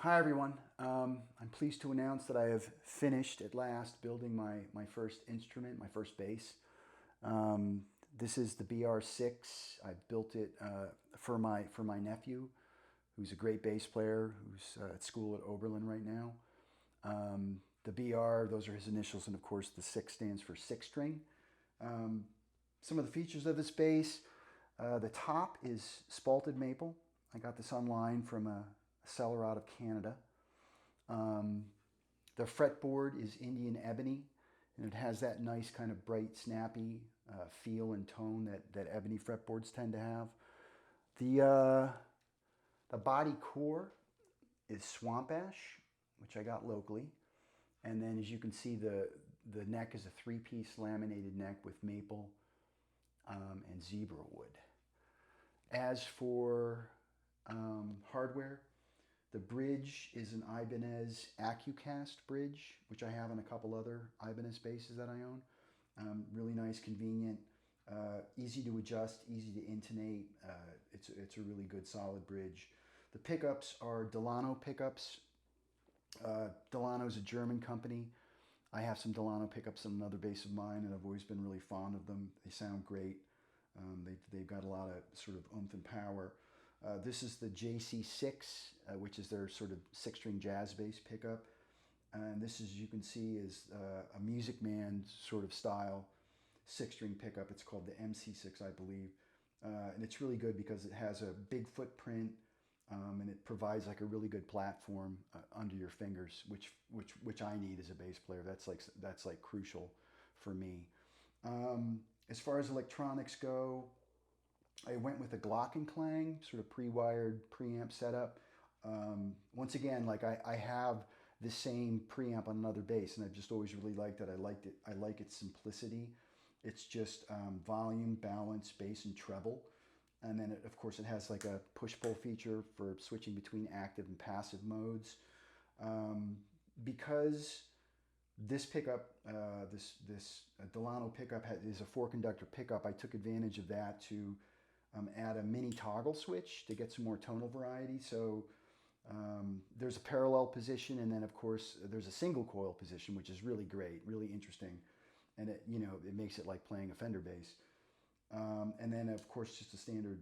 Hi everyone. I'm pleased to announce that I have finished at last building my first instrument, my first bass. This is the BR6. I built it for my nephew, who's a great bass player, who's at school at Oberlin right now. The BR, those are his initials, and of course the 6 stands for 6-string. Some of the features of this bass, the top is spalted maple. I got this online from a seller out of Canada. The fretboard is Indian ebony, and it has that nice kind of bright, snappy feel and tone that ebony fretboards tend to have. The body core is swamp ash, which I got locally. And then as you can see, the neck is a 3-piece laminated neck with maple and zebra wood. As for hardware, the bridge is an Ibanez Accucast bridge, which I have on a couple other Ibanez basses that I own. Really nice, convenient, easy to adjust, easy to intonate. It's a really good, solid bridge. The pickups are Delano pickups. Delano is a German company. I have some Delano pickups on another bass of mine, and I've always been really fond of them. They sound great. They've got a lot of sort of oomph and power. This is the JC6, which is their sort of 6-string jazz bass pickup. And this, as you can see, is a Music Man sort of style 6-string pickup. It's called the MC6, I believe. And it's really good because it has a big footprint, and it provides like a really good platform under your fingers, which I need as a bass player. That's like crucial for me. As far as electronics go, I went with a Glockenklang sort of pre-wired preamp setup. Once again, like I have the same preamp on another bass, and I've just always really liked it. I like its simplicity. It's just volume, balance, bass, and treble. And then, of course, it has like a push-pull feature for switching between active and passive modes. Because this pickup, this Delano pickup is a 4-conductor pickup, I took advantage of that to add a mini toggle switch to get some more tonal variety. So there's a parallel position, and then of course there's a single coil position, which is really great, really interesting, and it makes it like playing a Fender bass. And then of course just a standard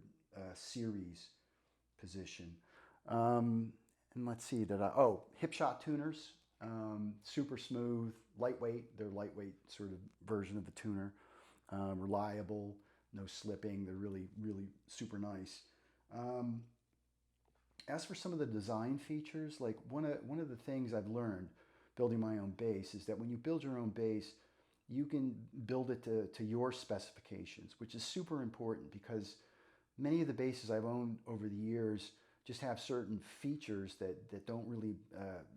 series position. And let's see, Hipshot tuners, super smooth, lightweight. They're lightweight sort of version of the tuner, reliable. No slipping. They're really, really super nice. As for some of the design features, like one of the things I've learned building my own bass is that when you build your own bass, you can build it to your specifications, which is super important because many of the basses I've owned over the years just have certain features that don't really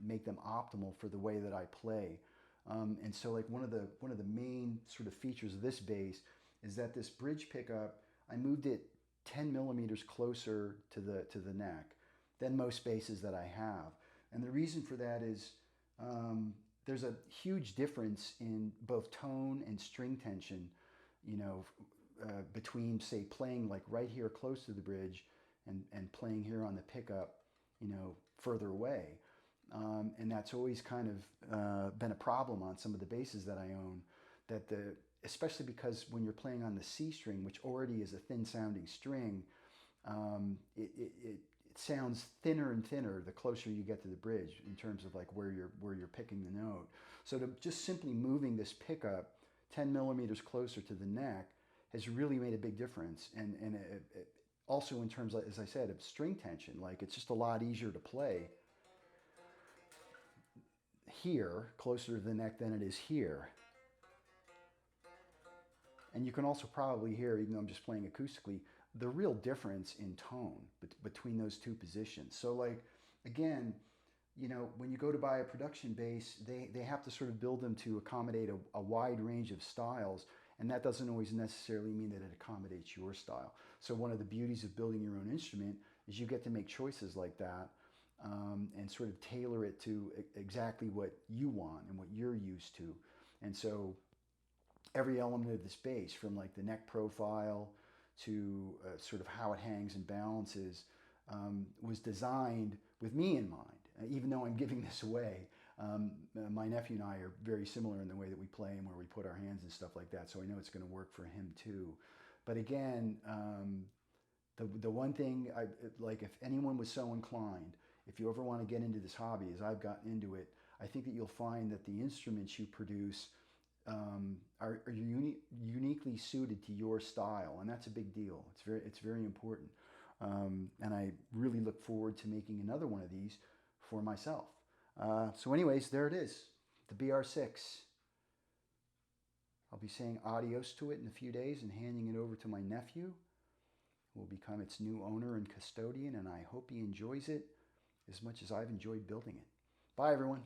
make them optimal for the way that I play. And so like one of the main sort of features of this bass is that this bridge pickup, I moved it 10 millimeters closer to the neck than most basses that I have. And the reason for that is there's a huge difference in both tone and string tension, between, say, playing like right here close to the bridge and playing here on the pickup, further away. And that's always kind of been a problem on some of the basses that I own, especially because when you're playing on the C string, which already is a thin sounding string, it sounds thinner and thinner the closer you get to the bridge in terms of like where you're picking the note. So to just simply moving this pickup 10 millimeters closer to the neck has really made a big difference. And it also in terms of, as I said, of string tension, like it's just a lot easier to play here closer to the neck than it is here. And you can also probably hear, even though I'm just playing acoustically, the real difference in tone between those two positions. So like, again, when you go to buy a production bass, they have to sort of build them to accommodate a wide range of styles, and that doesn't always necessarily mean that it accommodates your style. So one of the beauties of building your own instrument is you get to make choices like that, and sort of tailor it to exactly what you want and what you're used to. And so every element of this bass, from like the neck profile to sort of how it hangs and balances, was designed with me in mind. even though I'm giving this away. My nephew and I are very similar in the way that we play and where we put our hands and stuff like that, so I know it's going to work for him too. But again, the one thing, like if anyone was so inclined, if you ever want to get into this hobby, as I've gotten into it, I think that you'll find that the instruments you produce are uniquely suited to your style, and that's a big deal. It's very important. And I really look forward to making another one of these for myself. So anyways, there it is, the BR6. I'll be saying adios to it in a few days and handing it over to my nephew, who will become its new owner and custodian, and I hope he enjoys it as much as I've enjoyed building it. Bye, everyone.